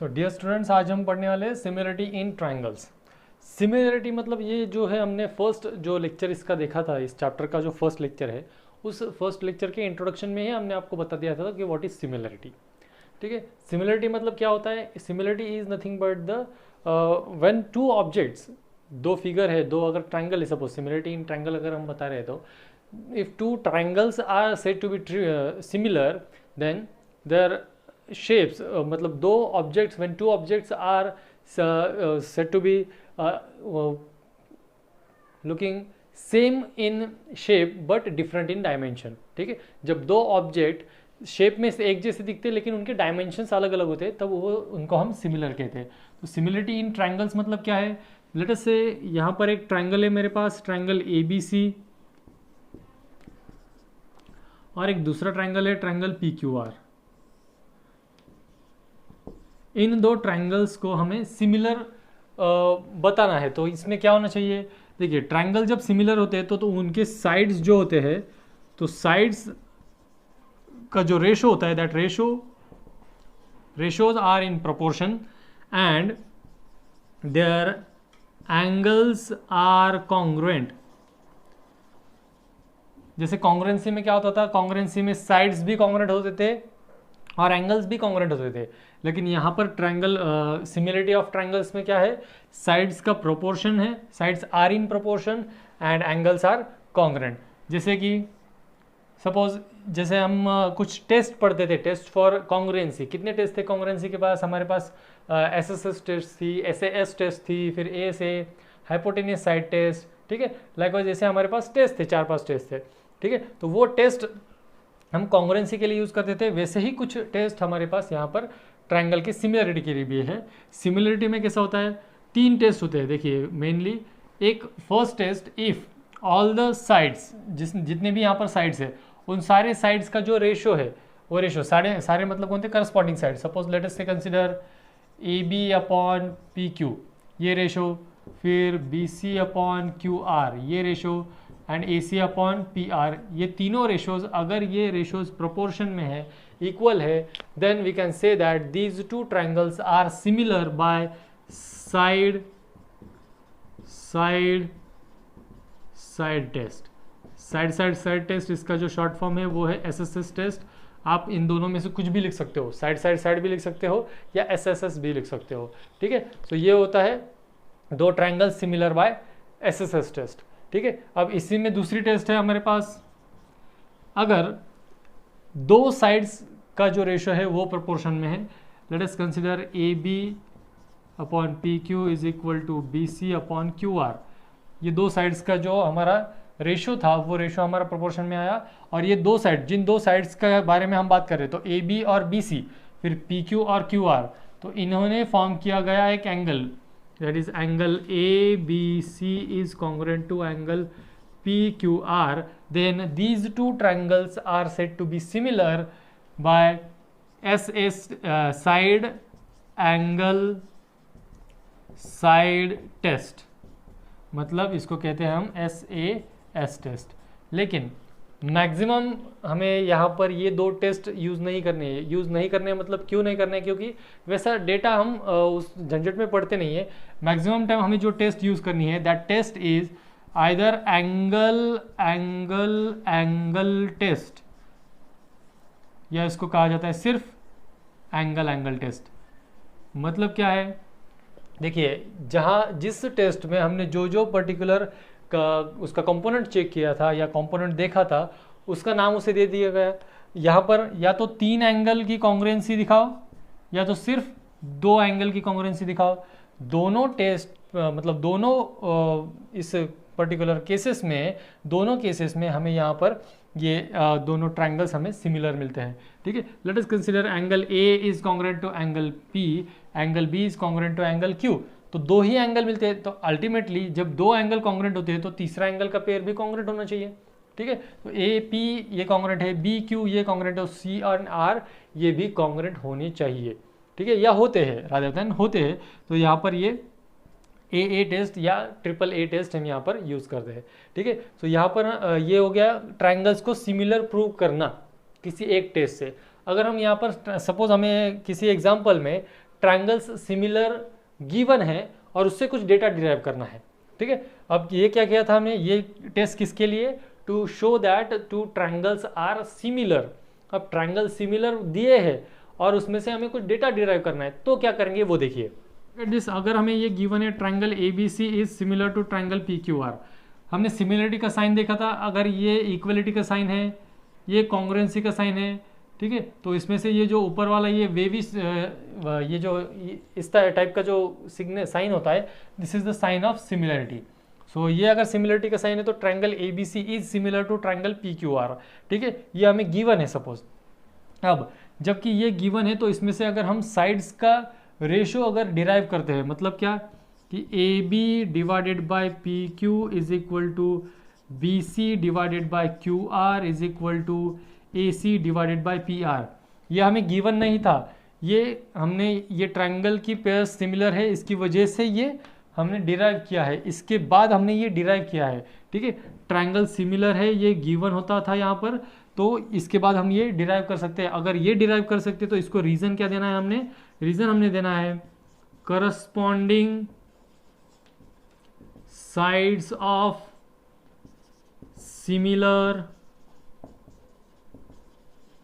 So dear students, आज हम पढ़ने वाले हैं सिमिलरिटी इन ट्रायंगल्स। सिमिलरिटी मतलब ये जो है, हमने फर्स्ट जो लेक्चर इसका देखा था, इस चैप्टर का जो फर्स्ट लेक्चर है, उस फर्स्ट लेक्चर के इंट्रोडक्शन में ही हमने आपको बता दिया था कि व्हाट इज सिमिलरिटी। ठीक है, सिमिलरिटी मतलब क्या होता है? Similarity is nothing but the when two objects, दो फिगर है, दो अगर ट्रायंगल है, सपोज सिमिलरिटी इन ट्रायंगल अगर हम बता रहे तो if two triangles are said to be similar then their shapes, मतलब दो objects, when two objects are said to be looking same in shape but different in dimension। ठीक है, जब दो ऑब्जेक्ट शेप में से एक जैसे दिखते हैं लेकिन उनके डायमेंशंस अलग अलग होते हैं, तब वो उनको हम सिमिलर कहते हैं। तो सिमिलरिटी इन ट्रायंगल्स मतलब क्या है? लेट अस से यहाँ पर एक ट्रायंगल है मेरे पास, ट्रायंगल ABC, और एक दूसरा ट्रायंगल है ट्रायंगल PQR। इन दो ट्रायंगल्स को हमें सिमिलर बताना है, तो इसमें क्या होना चाहिए? देखिए, ट्रायंगल जब सिमिलर होते हैं तो उनके साइड्स जो होते हैं, तो साइड्स का जो रेशो होता है, that ratios are in proportion and their angles are congruent. जैसे कॉन्ग्रुएंसी में क्या होता था? कॉन्ग्रुएंसी में साइड्स भी कॉन्ग्रुएंट होते थे और एंगल्स भी कॉन्ग्रुएंट होते थे, लेकिन यहाँ पर ट्रायंगल सिमिलरिटी ऑफ ट्रायंगल्स में क्या है? साइड्स का प्रोपोर्शन है, sides are in proportion and angles are congruent. जैसे कि सपोज, जैसे हम कुछ टेस्ट पढ़ते थे, टेस्ट फॉर कॉन्ग्रुएंसी। कितने टेस्ट थे कॉन्ग्रुएंसी के पास? हमारे पास SSS टेस्ट थी, SAS टेस्ट थी, फिर ASA, हाइपोटेन्यूस साइड टेस्ट। ठीक है, लाइकवाइज जैसे हमारे पास टेस्ट थे, 4-5 टेस्ट थे। ठीक है, तो वो टेस्ट हम कॉन्ग्रुएंसी के लिए यूज़ करते थे, वैसे ही कुछ टेस्ट हमारे पास यहाँ पर ट्रायंगल की सिमिलरिटी के लिए भी है। सिमिलरिटी में कैसा होता है? 3 टेस्ट होते हैं। देखिए, मेनली एक first test, if all the sides, जितने भी यहाँ पर साइड्स है, उन सारे साइड्स का जो रेशो है, वो रेशो सारे मतलब कौन थे? Corresponding side. Suppose let us से कंसिडर AB/PQ ये रेशो, फिर BC/QR ये रेशो एंड AC/PR, ये तीनों रेशोज, अगर ये रेशोज प्रोपोर्शन में है, इक्वल है, then we can say that these two triangles are similar by side test. Side test, इसका जो शॉर्ट फॉर्म है वो है SSS टेस्ट। आप इन दोनों में से कुछ भी लिख सकते हो, साइड भी लिख सकते हो या SSS भी लिख सकते हो। ठीक है, तो ये होता है दो triangle similar by SSS test. ठीक है, अब इसी में दूसरी टेस्ट है हमारे पास, अगर दो साइड्स का जो रेशो है वो प्रोपोर्शन में है। Let us consider AB/PQ is equal to BC/QR। ये दो साइड्स का जो हमारा रेशो था, वो रेशो हमारा प्रोपोर्शन में आया, और ये दो साइड, जिन दो साइड्स के बारे में हम बात कर रहे हैं, तो AB और BC, फिर PQ और QR, तो इन्होंने फॉर्म किया गया एक angle, that is angle ABC is congruent to angle PQR, then these two triangles are said to be similar by SS side test। मतलब इसको कहते हैं हम SAS टेस्ट। लेकिन मैक्सिमम हमें यहाँ पर ये दो टेस्ट यूज़ नहीं करने मतलब क्यों नहीं करने? क्योंकि वैसा डेटा हम उस झंझट में पढ़ते नहीं है। मैक्सिमम टाइम हमें जो टेस्ट यूज़ करनी है, that test is either angle test, या इसको कहा जाता है सिर्फ एंगल टेस्ट। मतलब क्या है? देखिए, जिस टेस्ट में हमने जो पर्टिकुलर उसका कंपोनेंट चेक किया था या कंपोनेंट देखा था, उसका नाम उसे दे दिया गया। यहाँ पर या तो 3 एंगल की कॉन्ग्रुएंसी दिखाओ, या तो सिर्फ 2 एंगल की कॉन्ग्रुएंसी दिखाओ। दोनों टेस्ट मतलब दोनों इस पर्टिकुलर केसेस में हमें यहाँ पर ये दोनों ट्रायंगल्स हमें सिमिलर मिलते हैं। ठीक है, let us consider angle A is congruent to angle P, angle B is congruent to angle Q। तो दो ही एंगल मिलते हैं, तो अल्टीमेटली जब दो एंगल कॉन्ग्रुएंट होते हैं तो तीसरा एंगल का पेयर भी कॉन्ग्रुएंट होना चाहिए। ठीक है, तो AP ये कॉन्ग्रुएंट है, BQ ये कॉन्ग्रुएंट है, C और R ये भी कॉन्ग्रुएंट होने चाहिए। ठीक है, या होते हैं, रादर देन होते हैं। तो यहाँ पर ये AA टेस्ट या AAA टेस्ट हम यहाँ पर यूज़ करते हैं। ठीक है, तो यहाँ पर ये हो गया ट्रायंगल्स को सिमिलर प्रूव करना किसी एक टेस्ट से। अगर हम यहाँ पर सपोज हमें किसी एग्जाम्पल में ट्रायंगल्स सिमिलर गिवन है और उससे कुछ डेटा डिराइव करना है। ठीक है, अब ये क्या किया था हमने, ये टेस्ट किसके लिए, to show that two triangles are similar. अब ट्रायंगल सिमिलर दिए हैं और उसमें से हमें कुछ डेटा डिराइव करना है, तो क्या करेंगे वो देखिए। दिस अगर हमें ये गिवन है triangle ABC is similar to triangle PQR, हमने सिमिलरिटी का साइन देखा था, अगर ये इक्वलिटी का साइन है, ये कॉन्ग्रुएंसी का साइन है, ठीक है, तो इसमें से ये जो ऊपर वाला ये वेवी ये जो इस टाइप का जो सिग्नल साइन होता है, this is the sign of similarity. So ये अगर सिमिलरिटी का साइन है तो triangle ABC is similar to triangle PQR। ठीक है, ये हमें गिवन है सपोज। अब जबकि ये गिवन है तो इसमें से अगर हम साइड्स का रेशियो अगर डिराइव करते हैं, मतलब क्या कि AB divided by PQ is equal to BC divided by QR is equal to AC divided by PR, ये हमें गिवन नहीं था, ये हमने ये ट्रायंगल की पेयर सिमिलर है इसकी वजह से ये हमने डिराइव किया है, इसके बाद हमने ये डिराइव किया है। ठीक है, ट्रायंगल सिमिलर है ये गिवन होता था यहाँ पर, तो इसके बाद हम ये डिराइव कर सकते हैं। अगर ये डिराइव कर सकते तो इसको रीजन क्या देना है, हमने रीजन हमने देना है corresponding sides of similar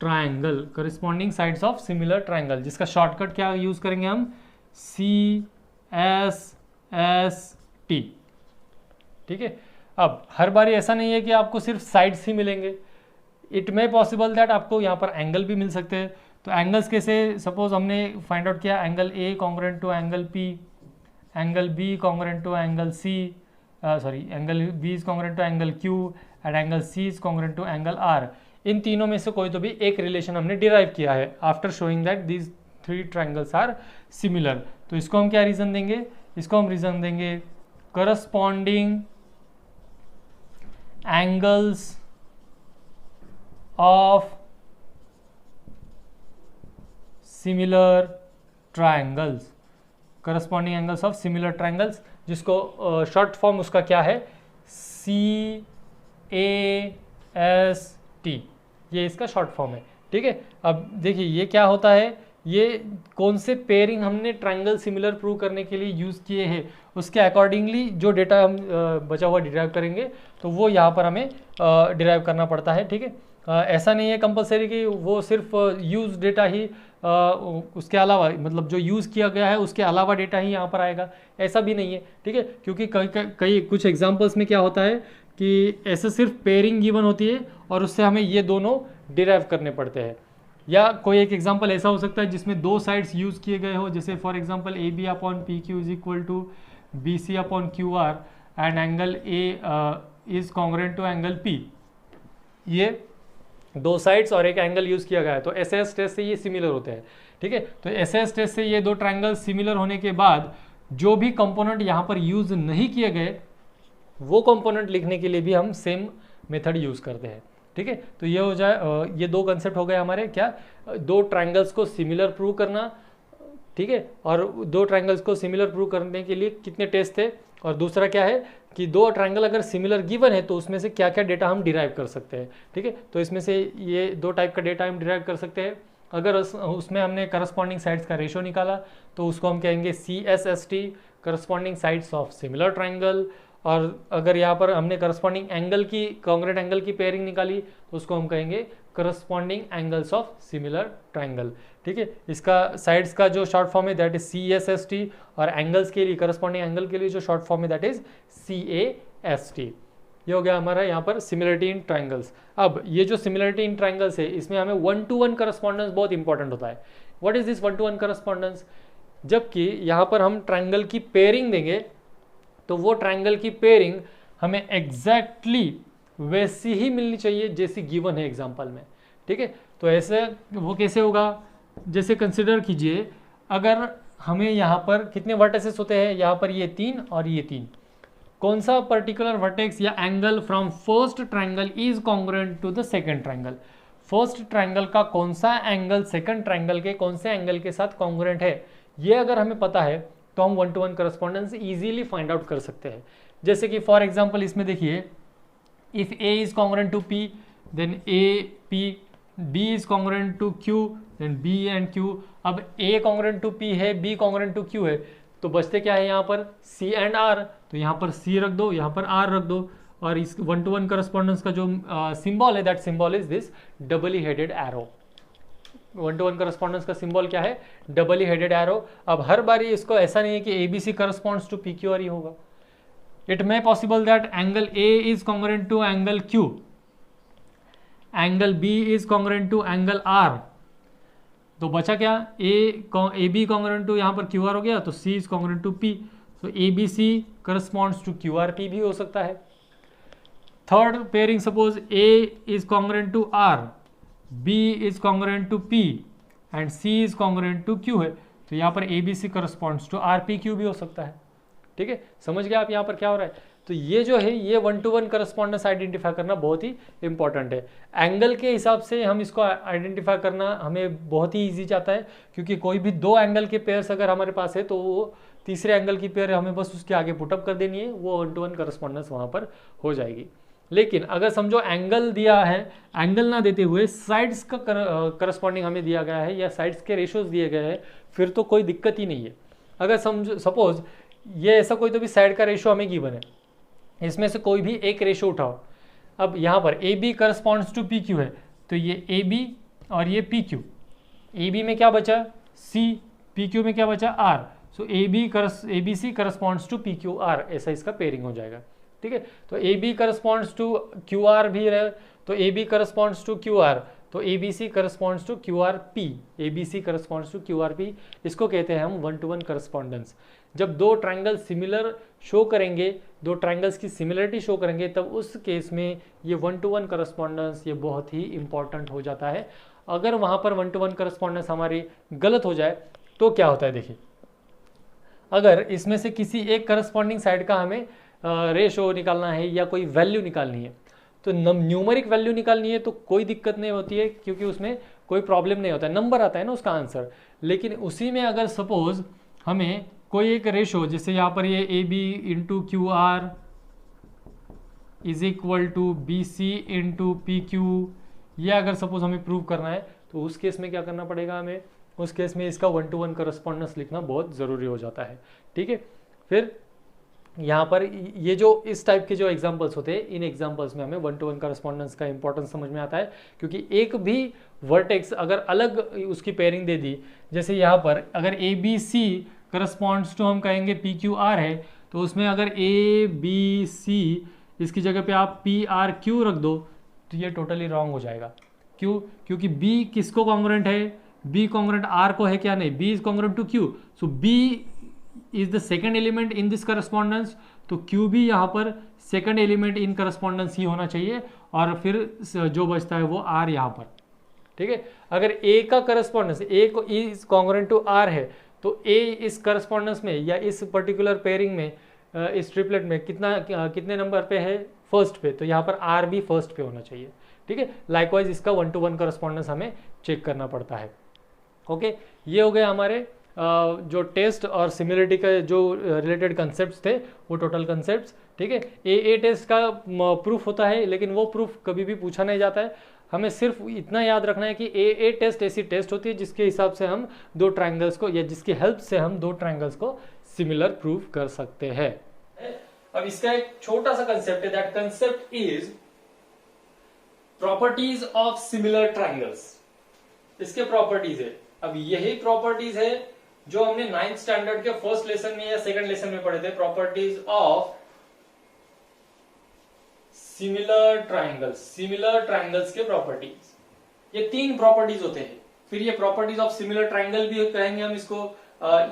triangle, corresponding sides of similar triangle, जिसका शॉर्टकट क्या यूज करेंगे हम, CSST। ठीक है, अब हर बारी ऐसा नहीं है कि आपको सिर्फ साइड्स ही मिलेंगे, इट मे पॉसिबल दैट आपको यहाँ पर एंगल भी मिल सकते हैं। तो एंगल्स कैसे, सपोज हमने फाइंड आउट किया angle A congruent to angle P, angle B congruent to angle C, angle B is congruent to angle Q and angle C is congruent to angle R। इन तीनों में से कोई तो भी एक रिलेशन हमने डिराइव किया है after showing that these three triangles are similar. तो इसको हम क्या रीजन देंगे, इसको हम रीजन देंगे corresponding angles of similar triangles, corresponding angles of similar triangles, जिसको शॉर्ट फॉर्म उसका क्या है, CAST, ये इसका शॉर्ट फॉर्म है। ठीक है, अब देखिए ये क्या होता है, ये कौन से पेयरिंग हमने ट्रायंगल सिमिलर प्रूव करने के लिए यूज़ किए हैं, उसके अकॉर्डिंगली जो डेटा हम बचा हुआ डिराइव करेंगे तो वो यहाँ पर हमें डिराइव करना पड़ता है। ठीक है, ऐसा नहीं है कंपलसरी कि वो सिर्फ यूज डेटा ही उसके अलावा, मतलब जो यूज़ किया गया है उसके अलावा डेटा ही यहाँ पर आएगा, ऐसा भी नहीं है। ठीक है, क्योंकि कई कुछ एग्जांपल्स में क्या होता है कि ऐसे सिर्फ पेयरिंग गिवन होती है और उससे हमें ये दोनों डिराइव करने पड़ते हैं। या कोई एक एग्जांपल ऐसा हो सकता है जिसमें दो साइड्स यूज़ किए गए हो, जैसे for example AB upon PQ is equal to BC upon QR and angle A is congruent to angle P, ये दो साइड्स और एक एंगल यूज़ किया गया है, तो SS टेस्ट से ये सिमिलर होते हैं। ठीक है, तो SS टेस्ट से ये दो ट्रायंगल सिमिलर होने के बाद जो भी कंपोनेंट यहाँ पर यूज़ नहीं किए गए वो कंपोनेंट लिखने के लिए भी हम सेम मेथड यूज़ करते हैं। ठीक है, तो ये हो जाए, ये दो कंसेप्ट हो गए हमारे, क्या, दो ट्रायंगल्स को सिमिलर प्रूव करना। ठीक है, और दो ट्रायंगल्स को सिमिलर प्रूव करने के लिए कितने टेस्ट थे, और दूसरा क्या है कि दो ट्रायंगल अगर सिमिलर गिवन है तो उसमें से क्या क्या डेटा हम डिराइव कर सकते हैं। ठीक है, तो इसमें से ये दो टाइप का डेटा हम डिराइव कर सकते हैं। अगर उसमें हमने करस्पॉन्डिंग साइड्स का रेशियो निकाला तो उसको हम कहेंगे CSST, corresponding sides of similar triangle. और अगर यहाँ पर हमने करस्पॉन्डिंग एंगल की, कॉन्ग्रुएंट एंगल की पेयरिंग निकाली तो उसको हम कहेंगे corresponding angles of similar triangle. ठीक है, इसका साइड्स का जो शॉर्ट फॉर्म है दैट इज CSST, और एंगल्स के लिए, करस्पॉन्डिंग एंगल के लिए जो शॉर्ट फॉर्म है दैट इज CAST। ये हो गया हमारा यहाँ पर सिमिलरिटी इन ट्रायंगल्स। अब ये जो सिमिलरिटी इन ट्रायंगल्स है इसमें हमें 1-to-1 करस्पॉन्डेंस बहुत इंपॉर्टेंट होता है। What is this 1-to-1 correspondence, जबकि यहाँ पर हम ट्रायंगल की पेयरिंग देंगे तो वो ट्रायंगल की पेयरिंग हमें एग्जैक्टली वैसी ही मिलनी चाहिए जैसी गिवन है एग्जाम्पल में। ठीक है, तो ऐसे वो कैसे होगा, जैसे कंसिडर कीजिए अगर हमें यहाँ पर कितने वर्टेसेस होते हैं, यहाँ पर ये 3 और ये 3, कौन सा पर्टिकुलर वर्टेक्स या angle from first triangle is congruent to the second triangle, first triangle का कौन सा एंगल सेकंड ट्रायंगल के कौन से एंगल के साथ कॉन्ग्रुएंट है, ये अगर हमें पता है तो हम 1-to-1 correspondence easily find out कर सकते हैं। जैसे कि फॉर एग्जांपल इसमें देखिए, if A is congruent to P then AP, B is congruent to Q then B and Q. अब ए कॉन्ग्रेंट टू पी है, बी कॉन्ग्रेंट टू क्यू है, तो बचते क्या है यहाँ पर सी एंड आर, तो यहाँ पर सी रख दो, यहाँ पर आर रख दो, और इस 1-to-1 करस्पॉन्डेंस का जो सिंबल है, that symbol is this doubly headed arrow. 1-to-1 correspondence का सिंबल क्या है, डबली हेडेड एरो। अब हर बारी इसको ऐसा नहीं है कि ABC corresponds to P Q R ही होगा, it may possible that angle A is congruent to angle Q, angle B is congruent to angle R, तो बचा क्या, ए बी कॉन्ग्रेंट टू यहाँ पर क्यू आर हो गया, तो C is congruent to P, तो A B C corresponds to Q R P भी हो सकता है। Third pairing, suppose A is congruent to R, B is congruent to P and C is congruent to Q है, तो यहाँ पर A B C corresponds to R P Q भी हो सकता है। ठीक है, समझ गए आप यहाँ पर क्या हो रहा है। तो ये जो है ये 1-to-1 करस्पॉन्डेंस आइडेंटिफाई करना बहुत ही इंपॉर्टेंट है। एंगल के हिसाब से हम इसको आइडेंटिफाई करना हमें बहुत ही ईजी जाता है, क्योंकि कोई भी दो एंगल के पेयर्स अगर हमारे पास है तो वो तीसरे एंगल की पेयर हमें बस उसके आगे पुटअप कर देनी है, वो 1-to-1 करस्पॉन्डेंस वहाँ पर हो जाएगी। लेकिन अगर समझो एंगल दिया है, एंगल ना देते हुए साइड्स का करस्पॉन्डिंग हमें दिया गया है या साइड्स के रेशोज दिए गए हैं, फिर तो कोई दिक्कत ही नहीं है। अगर समझो सपोज ये ऐसा कोई तो भी साइड का रेशो हमें गिवन है, इसमें से कोई भी एक रेशो उठाओ। अब यहाँ पर A B corresponds to P Q है, तो ये ए बी और ये पी क्यू, ए बी में क्या बचा सी, पी क्यू में क्या बचा R, so A B C corresponds to P Q R, ऐसा इसका पेयरिंग हो जाएगा। ठीक है, तो A B corresponds to Q R भी रहे, तो A B corresponds to Q R, तो A B C corresponds to Q R P, A B C corresponds to Q R P, इसको कहते हैं हम 1-to-1 करस्पॉन्डेंस। जब दो ट्रायंगल सिमिलर शो करेंगे, दो ट्रायंगल्स की सिमिलरिटी शो करेंगे, तब उस केस में ये 1-to-1 करस्पॉन्डेंस ये बहुत ही इंपॉर्टेंट हो जाता है। अगर वहाँ पर 1-to-1 करस्पॉन्डेंस हमारी गलत हो जाए तो क्या होता है, देखिए अगर इसमें से किसी एक करस्पॉन्डिंग साइड का हमें रेशो निकालना है या कोई वैल्यू निकालनी है, तो न्यूमरिक वैल्यू निकालनी है तो कोई दिक्कत नहीं होती है, क्योंकि उसमें कोई प्रॉब्लम नहीं होता है, नंबर आता है ना उसका आंसर। लेकिन उसी में अगर सपोज हमें कोई एक रेशो, जैसे यहाँ पर ये A B into Q R is equal to B C into P Q, ये अगर सपोज हमें प्रूव करना है, तो उस केस में क्या करना पड़ेगा हमें, उस केस में इसका 1-to-1 करस्पॉन्डेंस लिखना बहुत ज़रूरी हो जाता है। ठीक है, फिर यहाँ पर ये जो इस टाइप के जो एग्जांपल्स होते हैं, इन एग्जांपल्स में हमें 1-to-1 करस्पॉन्डेंस का इंपॉर्टेंस समझ में आता है, क्योंकि एक भी वर्टेक्स अगर अलग उसकी पेयरिंग दे दी, जैसे यहाँ पर अगर A B C corresponds to हम कहेंगे पी क्यू आर है, तो उसमें अगर ए बी सी इसकी जगह पे आप पी आर क्यू रख दो, तो ये टोटली रॉन्ग हो जाएगा। क्यों, क्योंकि बी किसको कॉन्ग्रुएंट है, बी कॉन्ग्रुएंट आर को है क्या, नहीं, B is congruent to Q, so B is the second element in this correspondence, तो क्यू भी यहाँ पर सेकेंड एलिमेंट इन करस्पॉन्डेंस ही होना चाहिए, और फिर जो बचता है वो आर यहाँ पर। ठीक है, अगर ए का करस्पॉन्डेंस ए को इज कॉन्ग्रुएंट टू आर है, तो ए इस करस्पॉन्डेंस में या इस पर्टिकुलर पेयरिंग में, इस ट्रिपलेट में कितने नंबर पे है, फर्स्ट पे, तो यहाँ पर आर भी फर्स्ट पे होना चाहिए। ठीक है, लाइकवाइज इसका 1-to-1 करस्पॉन्डेंस हमें चेक करना पड़ता है। ओके, ये हो गए हमारे जो टेस्ट और सिमिलरिटी के जो रिलेटेड कंसेप्ट्स थे, वो टोटल कंसेप्ट्स। ठीक है, ए टेस्ट का प्रूफ होता है, लेकिन वो प्रूफ कभी भी पूछा नहीं जाता है। हमें सिर्फ इतना याद रखना है कि ए टेस्ट ऐसी टेस्ट होती है जिसके हिसाब से हम दो ट्रायंगल्स को, या जिसकी हेल्प से हम दो ट्रायंगल्स को सिमिलर प्रूव कर सकते हैं। अब इसका एक छोटा सा कंसेप्ट है, that concept is properties of similar triangles. इसके प्रॉपर्टीज है, अब यही प्रॉपर्टीज है जो हमने 9th स्टैंडर्ड के फर्स्ट लेसन में या सेकंड लेसन में पढ़े थे, properties of similar triangles. Similar triangles के प्रॉपर्टीज, ये 3 प्रॉपर्टीज होते हैं। फिर ये प्रॉपर्टीज ऑफ सिमिलर ट्रायंगल भी कहेंगे हम इसको,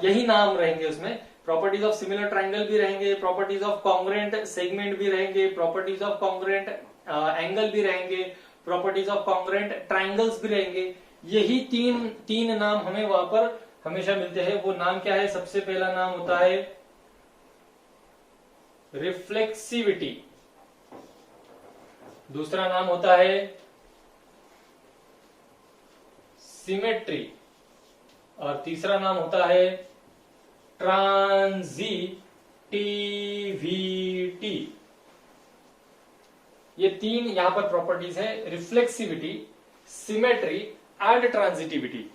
यही नाम रहेंगे उसमें, प्रॉपर्टीज ऑफ सिमिलर ट्रायंगल भी रहेंगे, प्रॉपर्टीज ऑफ कॉन्ग्रुएंट सेगमेंट भी रहेंगे, प्रॉपर्टीज ऑफ कॉन्ग्रुएंट एंगल भी रहेंगे, प्रॉपर्टीज ऑफ कॉन्ग्रुएंट ट्रायंगल्स भी रहेंगे। यही तीन नाम हमें वहां पर हमेशा मिलते हैं। वो नाम क्या है, सबसे पहला नाम होता है रिफ्लेक्सिविटी, दूसरा नाम होता है सिमेट्री, और तीसरा नाम होता है ट्रांजिटिविटी। ये 3 यहां पर प्रॉपर्टीज है, रिफ्लेक्सिविटी, सिमेट्री एंड ट्रांजिटिविटी।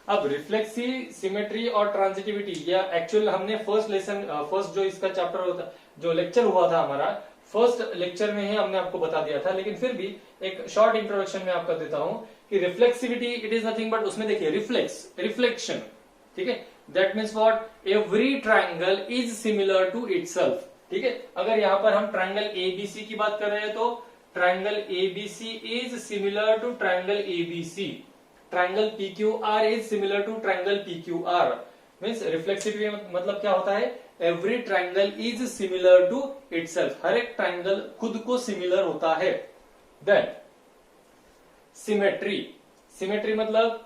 अब रिफ्लेक्सिव, सिमेट्री और ट्रांजिटिविटी, ये एक्चुअल हमने फर्स्ट जो इसका चैप्टर होता, जो लेक्चर हुआ था हमारा, फर्स्ट लेक्चर में ही हमने आपको बता दिया था, लेकिन फिर भी एक शॉर्ट इंट्रोडक्शन में आपका देता हूं कि reflexivity it is nothing but, उसमें देखिए रिफ्लेक्शन, ठीक है, that means what, every triangle is similar to itself, ठीक है। अगर यहां पर हम ट्राइंगल एबीसी की बात कर रहे हैं तो triangle ABC is similar to triangle ABC, triangle PQR is similar to triangle PQR, means reflexivity मतलब क्या होता है, every triangle is similar to itself, हर एक ट्राइंगल खुद को सिमिलर होता है। देन सिमेट्री मतलब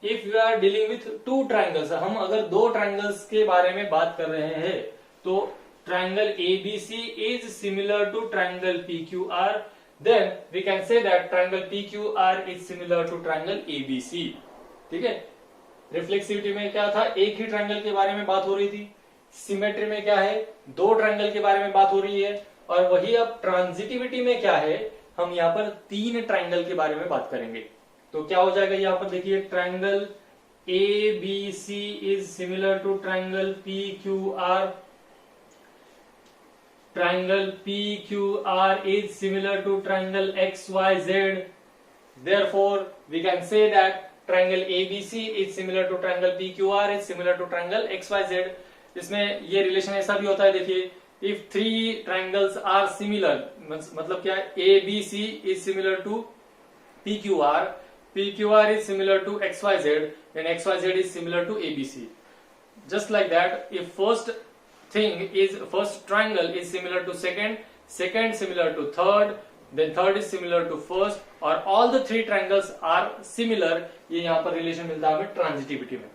if you are dealing with two triangles, हम अगर दो ट्राइंगल्स के बारे में बात कर रहे हैं तो triangle ABC is similar to triangle PQR, then we can say that triangle PQR is similar to triangle ABC, ठीक है। रिफ्लेक्सिविटी में क्या था, एक ही ट्राइंगल के बारे में बात हो रही थी, सिमेट्री में क्या है, दो ट्राइंगल के बारे में बात हो रही है, और वही अब ट्रांजिटिविटी में क्या है, हम यहाँ पर तीन ट्राइंगल के बारे में बात करेंगे। तो क्या हो जाएगा, यहाँ पर देखिए triangle A B C is similar to triangle P Q R, triangle P Q R is similar to triangle X Y Z, therefore we can say that triangle ABC is similar to triangle P Q R is similar to triangle X Y Z. इसमें ये relation ऐसा भी होता है, देखिए if three triangles are similar, मतलब क्या है, A B C is similar to P Q are is similar to xyz, then xyz is similar to abc. Just like that, if first triangle is similar to second similar to third, then third is similar to first, or all the three triangles are similar, ये यहाँ पर relation मिलता है हमें transitivity में,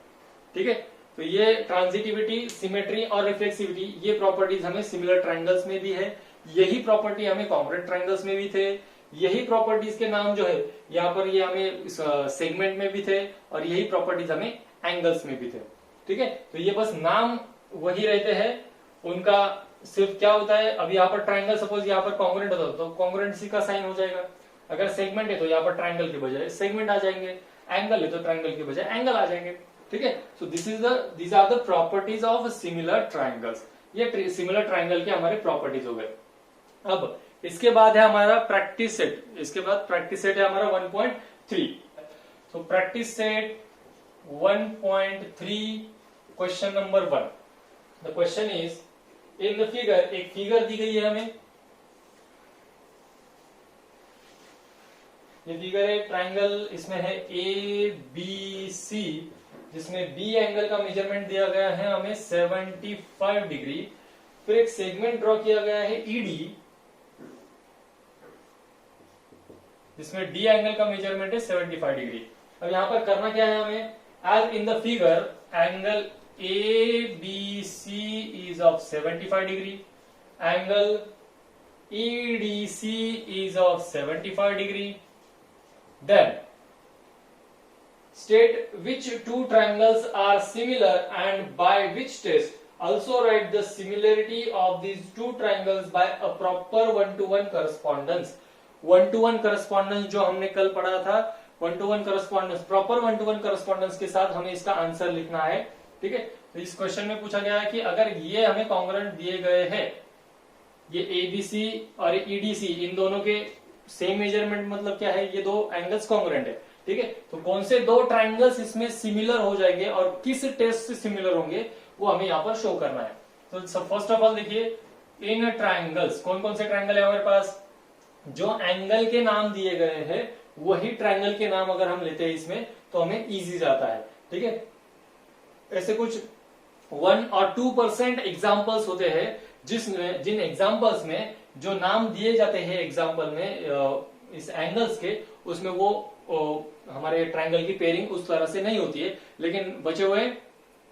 ठीक है। तो ये ट्रांजिटिविटी, सिमेट्री और रिफ्लेक्सिविटी, ये प्रॉपर्टीज हमें सिमिलर ट्राइंगल्स में भी है, यही प्रॉपर्टी हमें कॉन्ग्रुएंट ट्राइंगल्स में भी थे, यही प्रॉपर्टीज के नाम जो है यहाँ पर ये हमें सेगमेंट में भी थे, और यही प्रॉपर्टीज हमें एंगल्स में भी थे, ठीक है। तो ये बस नाम वही रहते हैं, उनका सिर्फ क्या होता है, अब यहाँ पर ट्राइंगल सपोज यहाँ पर कॉन्ग्रुएंट होता तो कॉन्ग्रुएंसी का साइन हो जाएगा, अगर सेगमेंट है तो यहाँ पर ट्राइंगल के बजाय सेगमेंट आ जाएंगे, एंगल है तो ट्राइंगल के बजाय एंगल आ जाएंगे, ठीक है। So these are the properties of similar triangles, ये सिमिलर ट्राइंगल के हमारे प्रॉपर्टीज हो गए। अब इसके बाद है हमारा प्रैक्टिस सेट, इसके बाद प्रैक्टिस सेट है हमारा 1.3। तो practice set 1.3, question number 1, the question is in the figure, एक फिगर दी गई है हमें, ये फिगर है ट्राइंगल, इसमें है ए बी सी, जिसमें बी एंगल का मेजरमेंट दिया गया है हमें 75 डिग्री, फिर एक सेगमेंट ड्रॉ किया गया है ईडी, जिसमें डी एंगल का मेजरमेंट है 75 डिग्री। अब यहां पर करना क्या है हमें, as in the figure angle A B C is of 75 degree, angle E D C is of 75 degree, then state which two triangles are similar and by which test also write the similarity of these two triangles by a proper one-to-one correspondence। one-to-one correspondence जो हमने कल पढ़ा था, one-to-one correspondence, proper one-to-one correspondence के साथ हमें इसका answer लिखना है, ठीक है। तो इस क्वेश्चन में पूछा गया है कि अगर ये हमें कॉन्ग्रुएंट दिए गए हैं, ये एबीसी और ईडीसी, इन दोनों के सेम मेजरमेंट, मतलब क्या है, ये दो एंगल्स कॉन्ग्रुएंट है, ठीक है। तो कौन से दो ट्राइंगल्स इसमें सिमिलर हो जाएंगे और किस टेस्ट से सिमिलर होंगे, वो हमें यहाँ पर शो करना है। तो फर्स्ट ऑफ ऑल देखिए, इन ट्राइंगल्स, कौन कौन से ट्राइंगल है हमारे पास, जो एंगल के नाम दिए गए हैं वही ट्राइंगल के नाम अगर हम लेते हैं इसमें तो हमें इजी जाता है, ठीक है। ऐसे कुछ 1 और 2% एग्जाम्पल्स होते हैं जिन एग्जाम्पल्स में जो नाम दिए जाते हैं एग्जाम्पल में इस एंगल्स के, उसमें वो हमारे ट्राइंगल की पेयरिंग उस तरह से नहीं होती है, लेकिन बचे हुए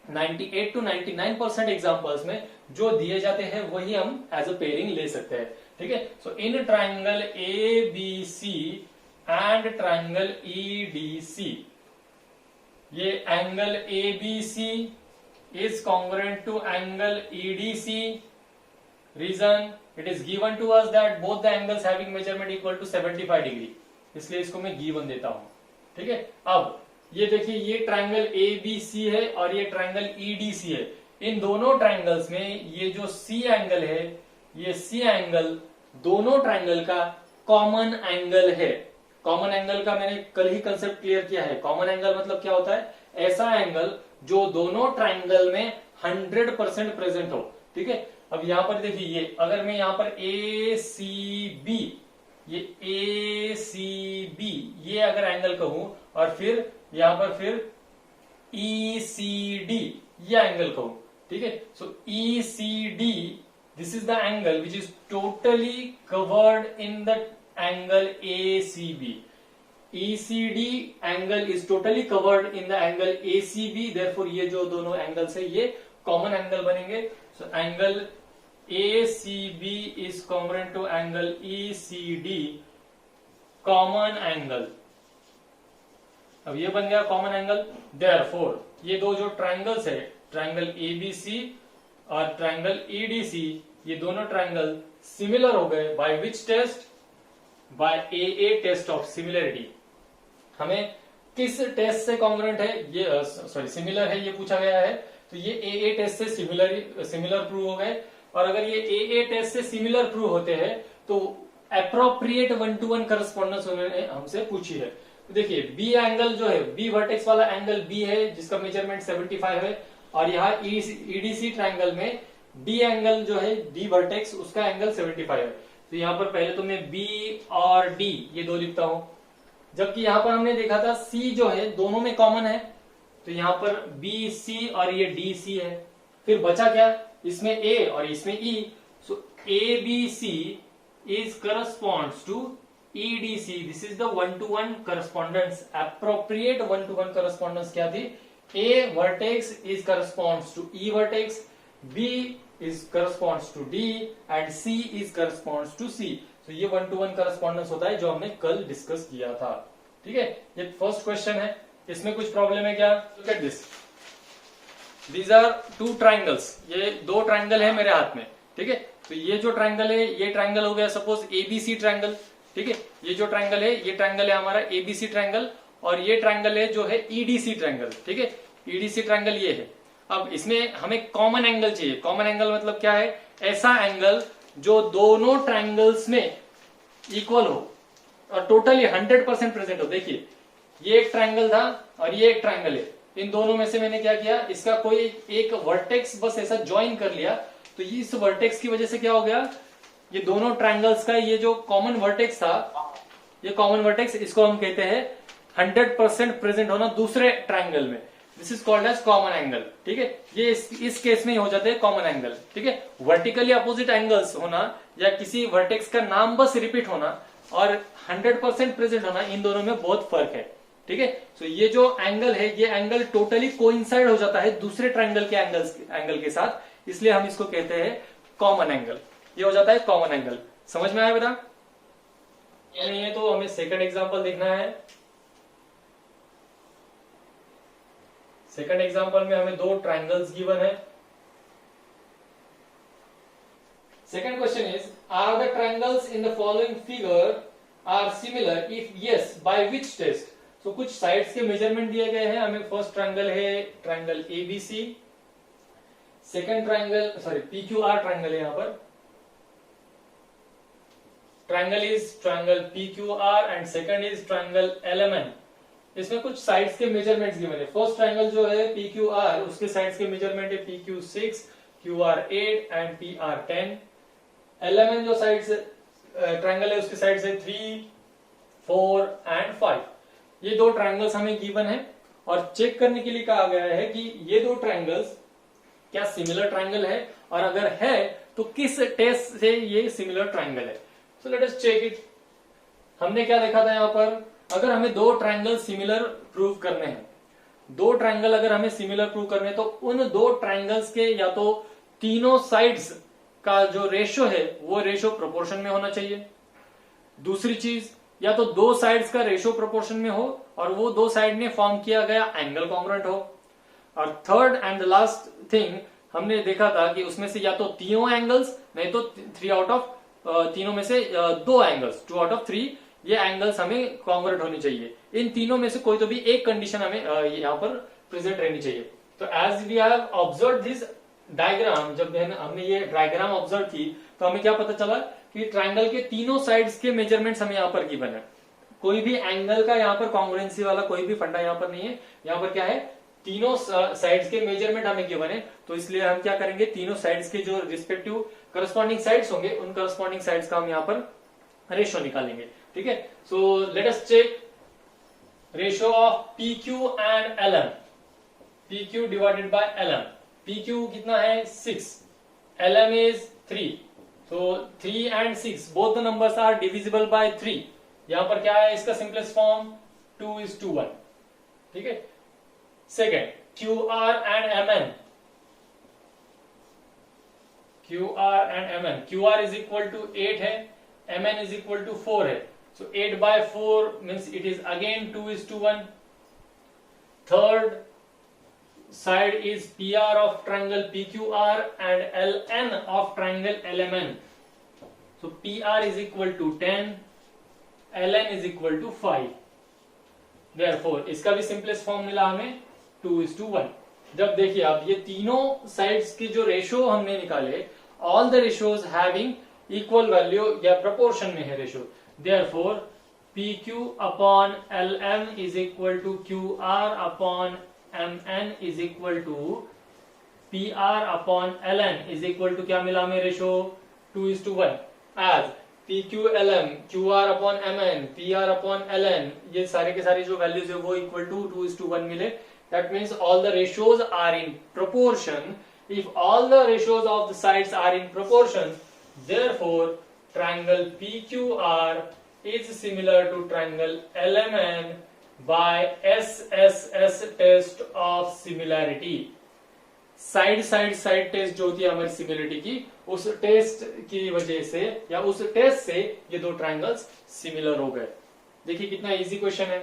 98 to 99% एग्जाम्पल्स में जो दिए जाते हैं वही हम एज अ पेयरिंग ले सकते हैं, ठीक है। So in triangle A B C and triangle E D C, ये angle A B C is congruent to angle E D C, reason it is given to us that both the angles having measurement equal to 75 degree, इसलिए इसको मैं given देता हूं, ठीक है। अब ये देखिए ये ट्रायंगल ABC है और ये ट्रायंगल EDC है। इन दोनों ट्रायंगल्स में ये जो C एंगल है, ये C एंगल दोनों ट्रायंगल का कॉमन एंगल है। कॉमन एंगल का मैंने कल ही कंसेप्ट क्लियर किया है। कॉमन एंगल मतलब क्या होता है? ऐसा एंगल जो दोनों ट्रायंगल में 100% प्रेजेंट हो। ठीक है, अब यहां पर देखिए ये अगर मैं यहां पर ACB, ये ACB ये अगर एंगल कहूं और फिर यहां पर फिर ECD ये एंगल कहूं, ठीक है, सो ECD this is the angle which is totally covered in the angle ACB. ECD angle is totally covered in the angle ACB, therefore ये जो दोनों एंगल्स है ये कॉमन एंगल बनेंगे. So angle ACB is congruent to angle ECD, common angle. अब ये बन गया कॉमन एंगल. देयरफॉर ये दो जो ट्रायंगल्स है, ट्रायंगल ABC और ट्रायंगल EDC, ये दोनों ट्रायंगल सिमिलर हो गए. By which test? By AA test of similarity. हमें किस टेस्ट से कॉन्ग्रुएंट है ये, सॉरी सिमिलर है ये पूछा गया है, तो ये AA टेस्ट से सिमिलर प्रूव हो गए. और अगर ये AA टेस्ट से सिमिलर प्रूव होते हैं तो एप्रोप्रिएट 1-to-1 करस्पॉन्डेंस उन्होंने हमसे पूछी है. तो देखिए B एंगल जो है, B वर्टेक्स वाला एंगल B है जिसका मेजरमेंट 75 है, और यहाँ EDC ट्रायंगल में D एंगल जो है D वर्टेक्स उसका एंगल 75 है. तो यहाँ पर पहले तो मैं B और D ये दो लिखता हूं, जबकि यहाँ पर हमने देखा था C जो है दोनों में कॉमन है, तो यहाँ पर BC और ये DC है. फिर बचा क्या? इसमें A और इसमें E. So ABC is corresponds to EDC. This is the 1-to-1 correspondence. Appropriate 1-to-1 correspondence क्या थी? A vertex is corresponds to E vertex, B is corresponds to D and C is corresponds to C. So ये 1-to-1 correspondence होता है जो हमने कल discuss किया था. ठीक है, ये फर्स्ट क्वेश्चन है. इसमें कुछ प्रॉब्लम है क्या? Look at this. These are two triangles. ये दो ट्रायंगल है मेरे हाथ में. ठीक है, तो ये जो ट्रायंगल है ये ट्रायंगल हो गया सपोज ABC ट्रायंगल. ठीक है, ये जो ट्रायंगल है ये ट्रायंगल है हमारा ABC ट्रायंगल, और ये ट्रायंगल है जो है EDC ट्रायंगल. ठीक है, EDC ट्रायंगल ये है. अब इसमें हमें कॉमन एंगल चाहिए. कॉमन एंगल मतलब क्या है? ऐसा एंगल जो दोनों ट्रायंगल्स में इक्वल हो और टोटली 100% प्रेजेंट हो. देखिए ये एक ट्रायंगल था और ये एक ट्रायंगल है. इन दोनों में से मैंने क्या किया, इसका कोई एक वर्टेक्स बस ऐसा ज्वाइन कर लिया, तो इस वर्टेक्स की वजह से क्या हो गया, ये दोनों ट्रायंगल्स का ये जो कॉमन वर्टेक्स था, ये कॉमन वर्टेक्स इसको हम कहते हैं 100% प्रेजेंट होना दूसरे ट्रायंगल में. This is called as common angle. ठीक है, ये इस केस में हो जाते हैं कॉमन एंगल. ठीक है, वर्टिकली अपोजिट एंगल्स होना या किसी वर्टेक्स का नाम बस रिपीट होना और 100% प्रेजेंट होना, इन दोनों में बहुत फर्क है. ठीक है, सो ये जो एंगल है ये एंगल टोटली कोइंसाइड हो जाता है दूसरे ट्रायंगल के एंगल के साथ, इसलिए हम इसको कहते हैं कॉमन एंगल. ये हो जाता है कॉमन एंगल. समझ में आया बेटा? नहीं है तो हमें सेकंड एग्जांपल देखना है. सेकंड एग्जांपल में हमें दो ट्रायंगल्स गिवन है. Second question is, are the triangles in the following figure are similar? If yes, by which test? तो कुछ साइड्स के मेजरमेंट दिए गए हैं हमें. फर्स्ट ट्रायंगल है triangle ABC, second triangle sorry PQR triangle है. यहां पर triangle is triangle PQR and second is triangle LMN. इसमें कुछ साइड्स के मेजरमेंट्स गिवन है. फर्स्ट ट्रायंगल जो है PQR, उसके साइड्स के मेजरमेंट है PQ6, QR8 and PR10. LMN जो साइड्स ट्रायंगल है उसके साइड्स है 3, 4 एंड 5. ये दो ट्रायंगल्स हमें गिवन है और चेक करने के लिए कहा गया है कि ये दो ट्रायंगल्स क्या सिमिलर ट्रायंगल है, और अगर है तो किस टेस्ट से ये सिमिलर ट्रायंगल है. So let us check it. हमने क्या देखा था यहाँ पर, अगर हमें दो ट्रायंगल सिमिलर प्रूव करने हैं, दो ट्रायंगल अगर हमें सिमिलर प्रूव करने हैं तो उन दो ट्रायंगल्स के या तो तीनों साइड्स का जो रेशियो है वो रेशियो प्रोपोर्शन में होना चाहिए. दूसरी चीज, या तो दो साइड्स का रेशियो प्रोपोर्शन में हो और वो दो साइड में फॉर्म किया गया एंगल कॉन्ग्रुएंट हो. और थर्ड एंड लास्ट थिंग हमने देखा था कि उसमें से या तो तीनों एंगल्स, नहीं तो 3 आउट ऑफ तीनों में से 2 एंगल्स, 2 आउट ऑफ 3 ये एंगल्स हमें कॉन्ग्रुएंट होनी चाहिए। इन तीनों में से कोई तो भी एक कंडीशन हमें यहाँ पर प्रेजेंट रहनी चाहिए। तो as we have observe this diagram, जब हमने ये डायग्राम ऑब्जर्व की तो हमें क्या पता चला कि ट्राइंगल के तीनों साइड्स के मेजरमेंट्स हमें यहाँ पर गिवन है। कोई भी एंगल का यहाँ पर कॉन्ग्रुएंसी वाला कोई भी फंडा यहाँ पर नहीं है। यहाँ पर क्या है, तीनों साइड्स के मेजरमेंट हमें गिवन है, तो इसलिए हम क्या करेंगे, तीनों साइड्स के जो रिस्पेक्टिव करस्पॉन्डिंग साइड्स होंगे उन करस्पॉन्डिंग साइड्स का हम यहाँ पर रेशियो निकालेंगे। ठीक है, so let us check ratio of P Q and L M. P Q divided by L M. P Q कितना है 6, L M is 3, so 3 and 6 both the numbers are divisible by 3। यहां पर क्या है इसका सिंपलेस्ट फॉर्म 2:1। ठीक है, second Q R and M N. Q R and M N, Q R is equal to 8 है, M N is equal to 4 है, so 8/4 means it is again 2:1। Third side is PR of triangle PQR and LN of triangle LMN. So PR is equal to 10, LN is equal to 5. Therefore इसका भी simplest form मिला हमें 2:1। जब देखिए आप ये तीनों साइड्स की जो रेशियो हमने निकाले, all the ratios having equal value या प्रोपोर्शन में है ratio, therefore PQ upon LM is equal to QR upon mn is equal to PR upon ln is equal to क्या मिला हमें ratio 2:1। as PQLM QR upon mn PR upon ln ये सारे के सारे जो वैल्यूज है वो इक्वल टू 2:1 मिले। that means all the ratios are in proportion। if all the ratios of the sides are in proportion, therefore triangle PQR is similar to triangle LMN by SSS test of similarity। Side test जो होती है हमारी similarity की, उस test की वजह से या उस टेस्ट से ये दो ट्राइंगल्स सिमिलर हो गए। देखिए कितना इजी क्वेश्चन है।